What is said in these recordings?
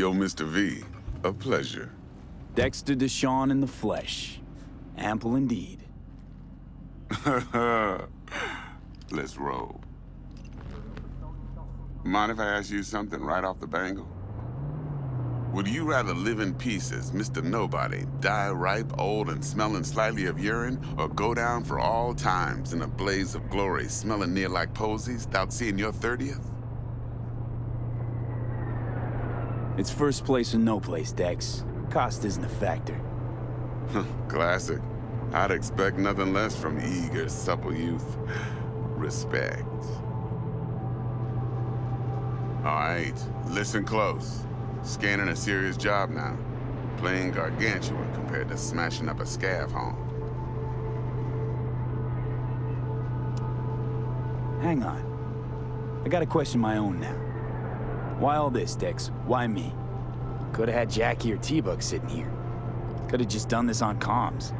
Yo, Mr. V, a pleasure. Dexter Deshawn in the flesh. Ample indeed. Let's roll. Mind if I ask you something right off the bangle? Would you rather live in pieces, Mr. Nobody, die ripe, old, and smelling slightly of urine, or go down for all times in a blaze of glory, smelling near like posies, without seeing your 30th? It's first place or no place, Dex. Cost isn't a factor. Classic. I'd expect nothing less from eager, supple youth. Respect. All right, listen close. Scanning a serious job now. Playing gargantuan compared to smashing up a scav home. Hang on. I got a question of my own now. Why all this, Dex? Why me? Could've had Jackie or T-Bug sitting here. Could've just done this on comms.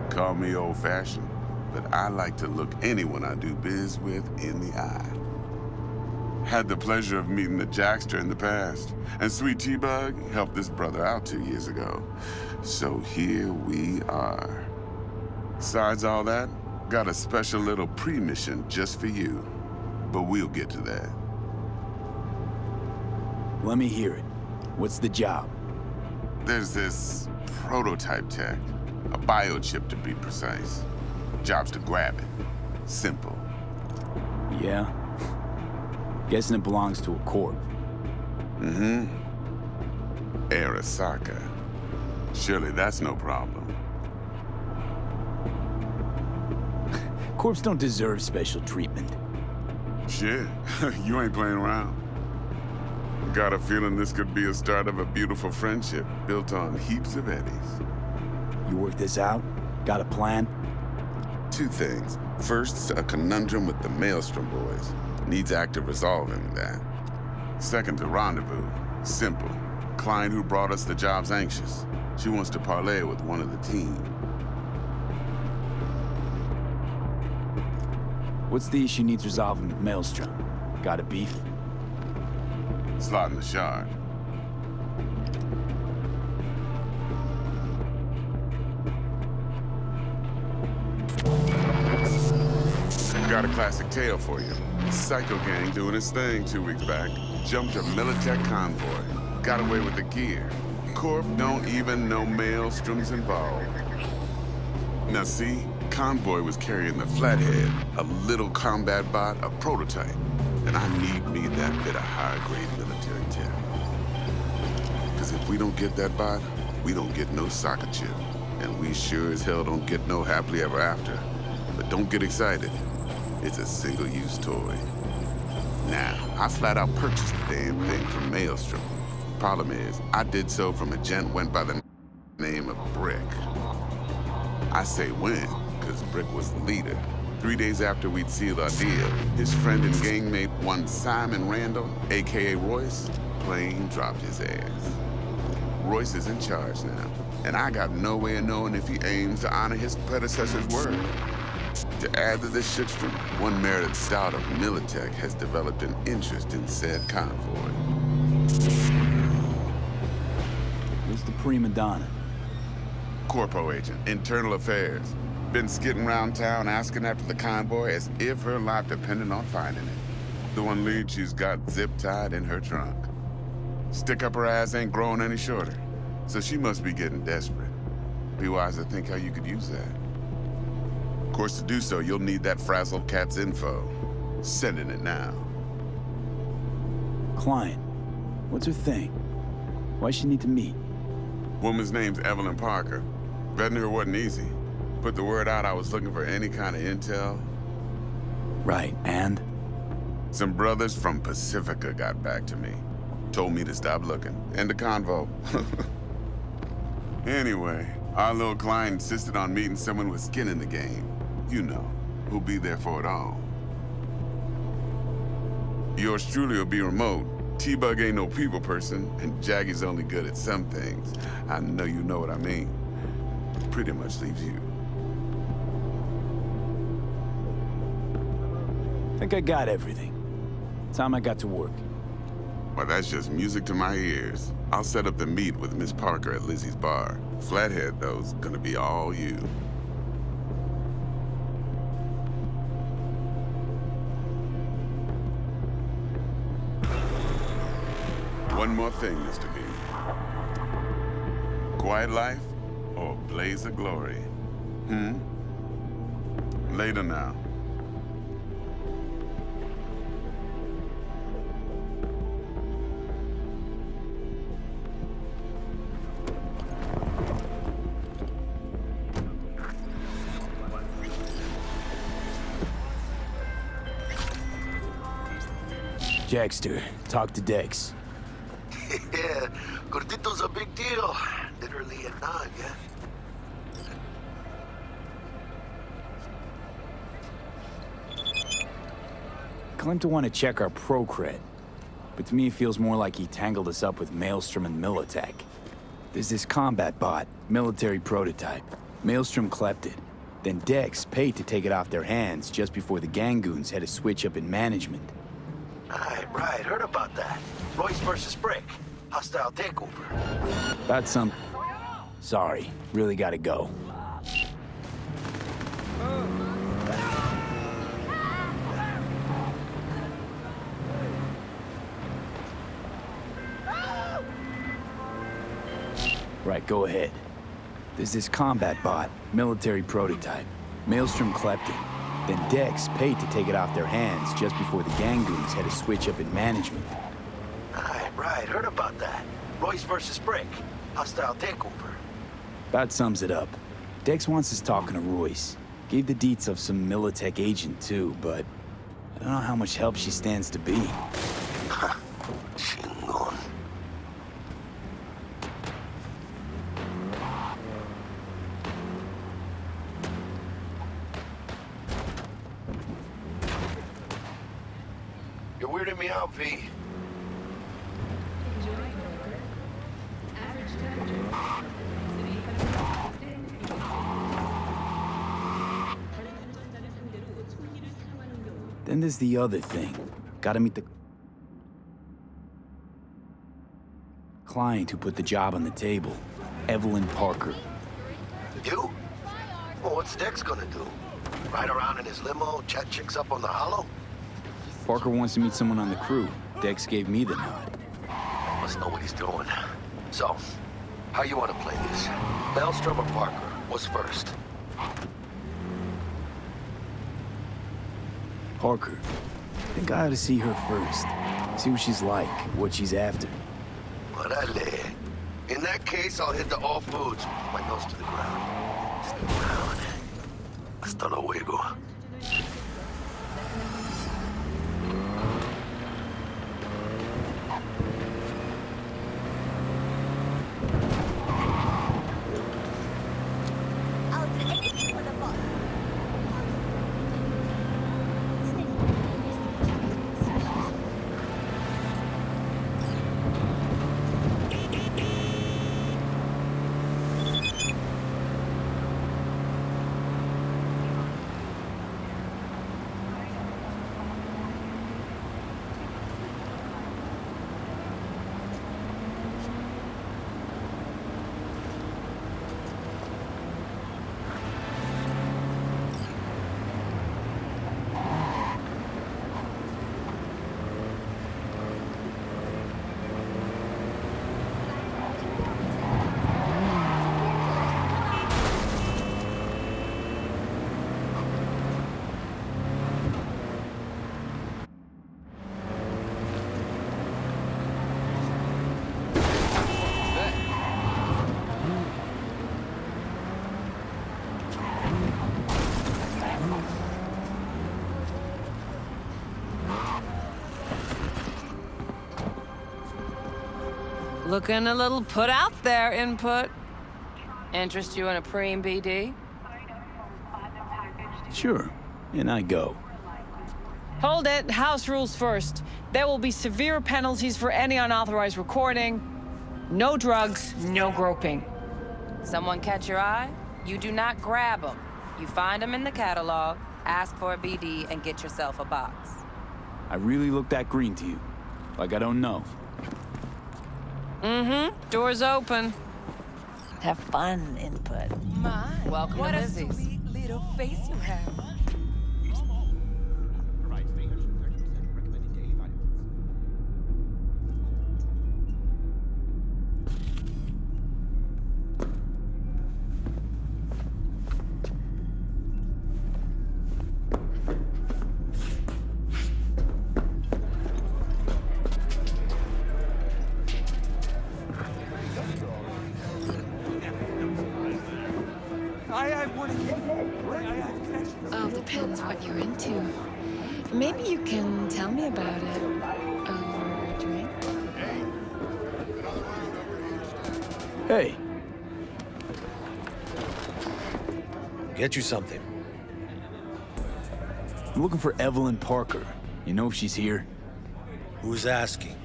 Call me old-fashioned, but I like to look anyone I do biz with in the eye. Had the pleasure of meeting the Jackster in the past, and Sweet T-Bug helped this brother out 2 years ago. So here we are. Besides all that, got a special little pre-mission just for you. But we'll get to that. Let me hear it. What's the job? There's this prototype tech, a biochip to be precise. Job's to grab it. Simple. Yeah? Guessing it belongs to a corp. Mm-hmm. Arasaka. Surely that's no problem. Corps don't deserve special treatment. Shit, you ain't playing around. Got a feeling this could be a start of a beautiful friendship built on heaps of eddies. You work this out? Got a plan? Two things. First, a conundrum with the Maelstrom boys. Needs active resolving that. Second, a rendezvous. Simple. Client who brought us the job's anxious. She wants to parlay with one of the team. What's the issue needs resolving with Maelstrom? Got a beef? Slot in the shard. Got a classic tale for you. Psycho gang doing its thing 2 weeks back. Jumped a Militech convoy. Got away with the gear. Corp don't even know Maelstrom's involved. Now see, convoy was carrying the Flathead, a little combat bot, a prototype. And I need me that bit of high-grade military tech. Because if we don't get that bot, we don't get no soccer chip. And we sure as hell don't get no happily ever after. But don't get excited. It's a single-use toy. Now, I flat out purchased the damn thing from Maelstrom. Problem is, I did so from a gent went by the name of Brick. I say when, because Brick was the leader. 3 days after we'd sealed our deal, his friend and gangmate, one Simon Randall, a.k.a. Royce, plain dropped his ass. Royce is in charge now, and I got no way of knowing if he aims to honor his predecessor's word. To add to this shitstorm, one merited stout of Militech has developed an interest in said convoy. Who's the prima donna? Corpo agent, internal affairs. Been skidding around town asking after the convoy as if her life depended on finding it. The one lead she's got zip-tied in her trunk. Stick up her ass ain't growing any shorter, so she must be getting desperate. Be wise to think how you could use that. Of course, to do so, you'll need that frazzled cat's info. Sending it now. Client. What's her thing? Why she need to meet? Woman's name's Evelyn Parker. Vetting her wasn't easy. Put the word out I was looking for any kind of intel. Right, and? Some brothers from Pacifica got back to me. Told me to stop looking. End the convo. Anyway, our little client insisted on meeting someone with skin in the game. You know, who'll be there for it all. Yours truly will be remote. T-Bug ain't no people person, and Jaggy's only good at some things. I know you know what I mean. Pretty much leaves you. Think I got everything. Time I got to work. Well, that's just music to my ears. I'll set up the meet with Miss Parker at Lizzie's bar. Flathead, though's gonna be all you. One more thing, Mr. B. Quiet life or blaze of glory? Later now. Jackster, talk to Dex. Yeah, Gordito's a big deal. Literally a nod, yeah? Claimed to want to check our pro cred, but to me it feels more like he tangled us up with Maelstrom and Militech. There's this combat bot, military prototype. Maelstrom clept it. Then Dex paid to take it off their hands just before the Gangoons had a switch up in management. Right, heard about that. Royce versus Brick. Hostile takeover. About some... Sorry, really gotta go. Right, go ahead. There's this combat bot, military prototype. Maelstrom clept it. Then Dex paid to take it off their hands just before the Gangoons had a switch up in management. Right, heard about that. Royce versus Brick. Hostile takeover. About sums it up. Dex wants us talking to Royce. Gave the deets of some Militech agent too, but I don't know how much help she stands to be. Chingon. You're weirding me out, V. Then there's the other thing. Gotta meet the client who put the job on the table, Evelyn Parker. You? Well, what's Dex gonna do? Ride around in his limo, chat chicks up on the hollow? Parker wants to meet someone on the crew. Dex gave me the nod. Must know what he's doing. So, how you want to play this? Maelstrom or Parker? What's first? Parker. Think I ought to see her first. See what she's like, what she's after. Orale. In that case, I'll hit the all foods. My nose to the ground. Stick around. Hasta luego. Looking a little put out there, input. Interest you in a preem BD? Sure, and I go. Hold it, house rules first. There will be severe penalties for any unauthorized recording. No drugs, no groping. Someone catch your eye? You do not grab them. You find them in the catalog, ask for a BD, and get yourself a box. I really look that green to you. Like I don't know. Door's open. Have fun, input. My, Welcome what to a Lizzie's. sweet little face you have. All depends what you're into. Maybe you can tell me about it over a drink. Hey, Get you something. I'm looking for Evelyn Parker. You know if she's here? Who's asking?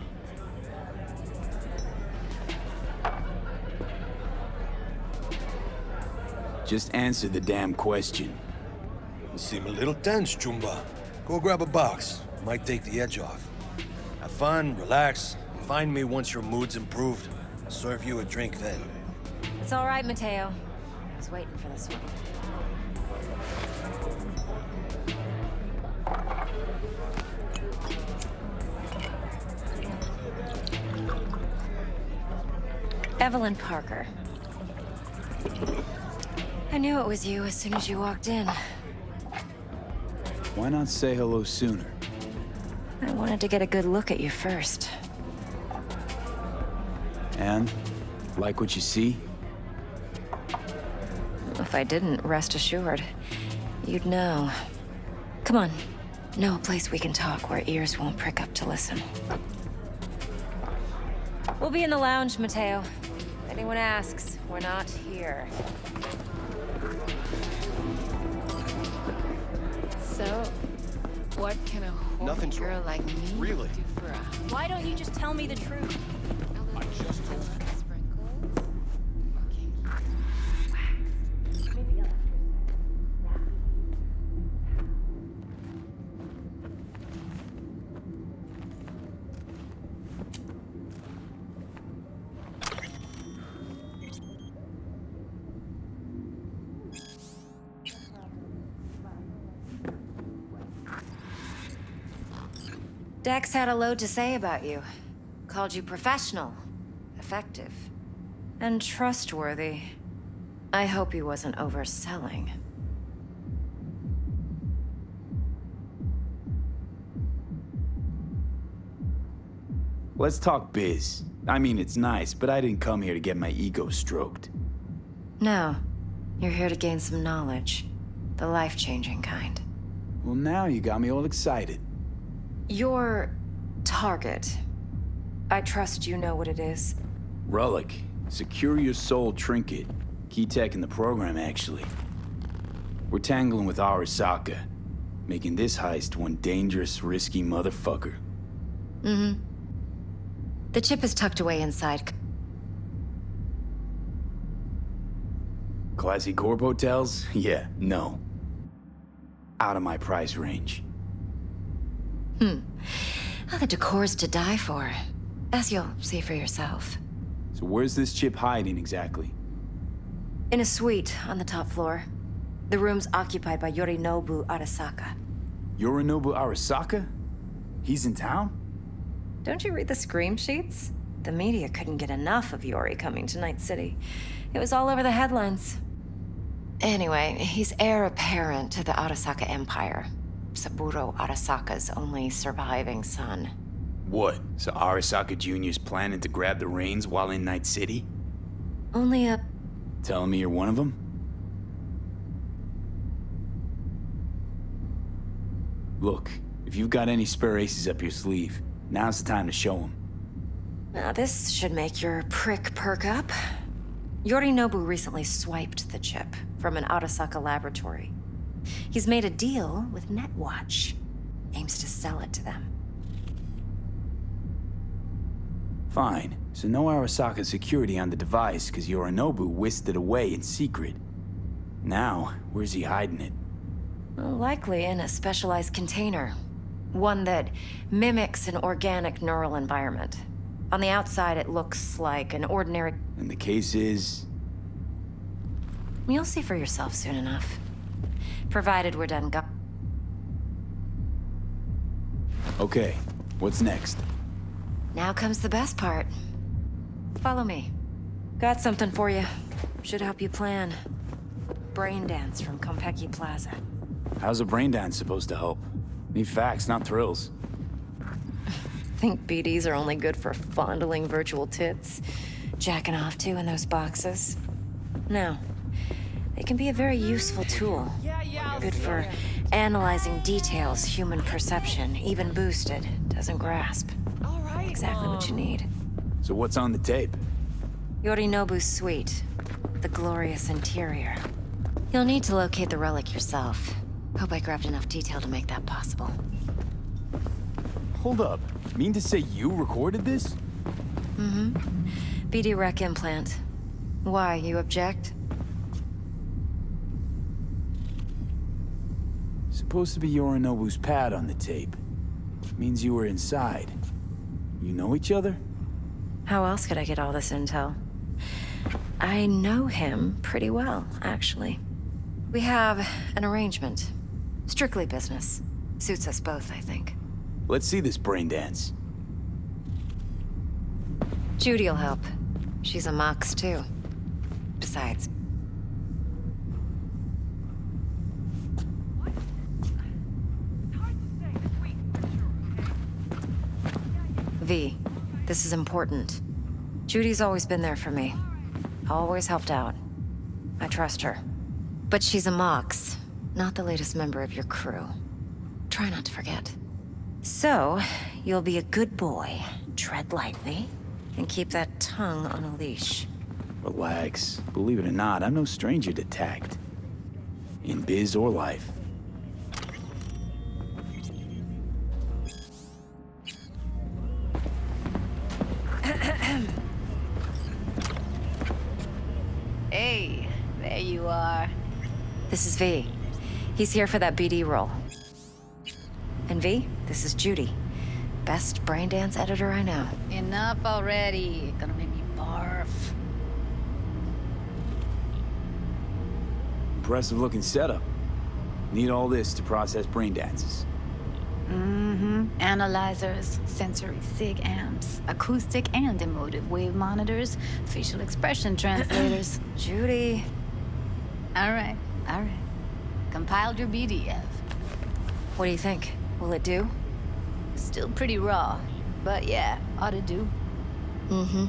Just answer the damn question. You seem a little tense, Chumba. Go grab a box. Might take the edge off. Have fun, relax. Find me once your mood's improved. I'll serve you a drink then. It's all right, Mateo. I was waiting for this one. Evelyn Parker. I knew it was you as soon as you walked in. Why not say hello sooner? I wanted to get a good look at you first. And? Like what you see? If I didn't, rest assured, you'd know. Come on. Know a place we can talk where ears won't prick up to listen. We'll be in the lounge, Mateo. If anyone asks, we're not here. So, what can a horny Nothing's girl wrong. like me Really? do for a Why don't you just tell me the truth? I just told sprinkles? Dex had a load to say about you. Called you professional, effective, and trustworthy. I hope he wasn't overselling. Let's talk biz. I mean, it's nice, but I didn't come here to get my ego stroked. No, you're here to gain some knowledge. The life-changing kind. Well, now you got me all excited. Your target. I trust you know what it is. Relic. Secure your soul trinket. Key tech in the program, actually. We're tangling with Arasaka, making this heist one dangerous, risky motherfucker. Mm-hmm. The chip is tucked away inside. Classy corp hotels? Yeah, no. Out of my price range. Oh, the decor's to die for. As you'll see for yourself. So where's this chip hiding exactly? In a suite on the top floor. The room's occupied by Yorinobu Arasaka. Yorinobu Arasaka? He's in town? Don't you read the scream sheets? The media couldn't get enough of Yori coming to Night City. It was all over the headlines. Anyway, he's heir apparent to the Arasaka Empire. Saburo Arasaka's only surviving son. What? So Arasaka Jr.'s planning to grab the reins while in Night City? Only a... Telling me you're one of them? Look, if you've got any spare aces up your sleeve, now's the time to show them. Now this should make your prick perk up. Yorinobu recently swiped the chip from an Arasaka laboratory. He's made a deal with Netwatch. Aims to sell it to them. Fine. So no Arasaka security on the device because Yorinobu whisked it away in secret. Now, where's he hiding it? Well, likely in a specialized container. One that mimics an organic neural environment. On the outside, it looks like an ordinary... And the case is... You'll see for yourself soon enough. Provided we're done Okay, what's next? Now comes the best part. Follow me. Got something for you. Should help you plan. Brain dance from Konpeki Plaza. How's a brain dance supposed to help? Need facts, not thrills. Think BDs are only good for fondling virtual tits? Jacking off to in those boxes? No. They can be a very useful tool. Good for analyzing details human perception, even boosted, doesn't grasp. Exactly what you need. So what's on the tape? Yorinobu's suite. The glorious interior. You'll need to locate the relic yourself. Hope I grabbed enough detail to make that possible. Hold up. Mean to say you recorded this? Mm-hmm. BD rec implant. Why, you object? Supposed to be Yorinobu's pad on the tape. Means you were inside. You know each other? How else could I get all this intel? I know him pretty well, actually. We have an arrangement. Strictly business. Suits us both, I think. Let's see this brain dance. Judy'll help. She's a mox, too. Besides... V, this is important. Judy's always been there for me. Always helped out. I trust her. But she's a mox, not the latest member of your crew. Try not to forget. So, you'll be a good boy, tread lightly, and keep that tongue on a leash. Relax. Believe it or not, I'm no stranger to tact. In biz or life. Hey, there you are. This is V. He's here for that BD role. And V, this is Judy. Best brain dance editor I know. Enough already. Gonna make me barf. Impressive looking setup. Need all this to process brain dances. Mm-hmm. Analyzers, sensory sig amps, acoustic and emotive wave monitors, facial expression translators. Judy. All right. Compiled your BDF. What do you think? Will it do? Still pretty raw, but yeah, ought to do. Mm-hmm.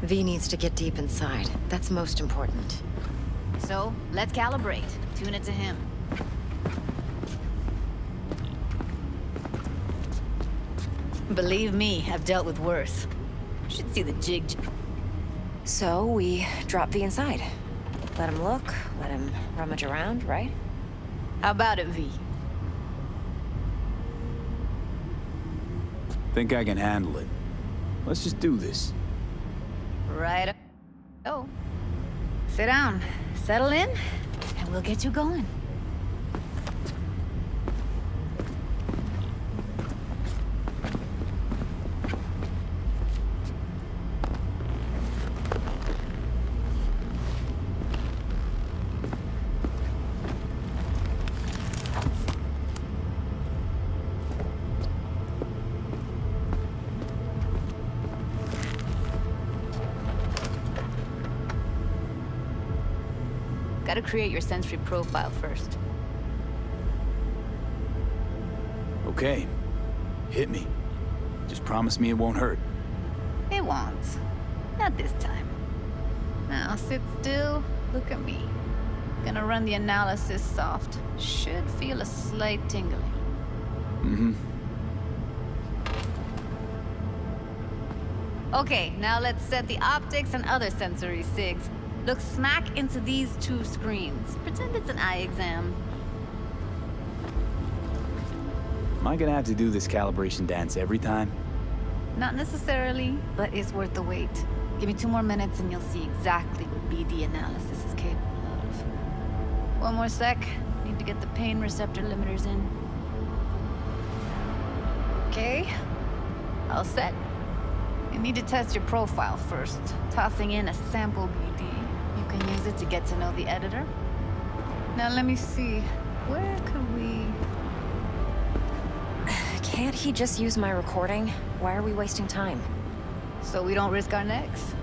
V needs to get deep inside. That's most important. So, let's calibrate. Tune it to him. Believe me, I've dealt with worse. Should see the jig. So, we drop V inside. Let him look, let him rummage around, right? How about it, V? Think I can handle it. Let's just do this. Right. Oh. Sit down, settle in, and we'll get you going. Gotta create your sensory profile first. Okay. Hit me. Just promise me it won't hurt. It won't. Not this time. Now sit still, look at me. Gonna run the analysis soft. Should feel a slight tingling. Mm-hmm. Okay, now let's set the optics and other sensory sigs. Look smack into these two screens. Pretend it's an eye exam. Am I gonna have to do this calibration dance every time? Not necessarily, but it's worth the wait. Give me 2 more minutes and you'll see exactly what BD analysis is capable of. 1 more sec. Need to get the pain receptor limiters in. Okay. All set. You need to test your profile first. Tossing in a sample BD. You can use it to get to know the editor. Now let me see. Where could we... Can't he just use my recording? Why are we wasting time? So we don't risk our necks?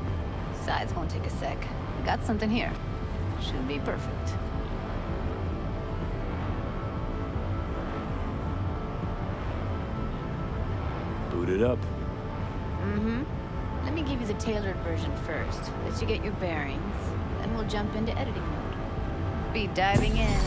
Besides, won't take a sec. Got something here. Should be perfect. Boot it up. Mm-hmm. Let me give you the tailored version first. Let you get your bearings. Then we'll jump into editing mode. Be diving in.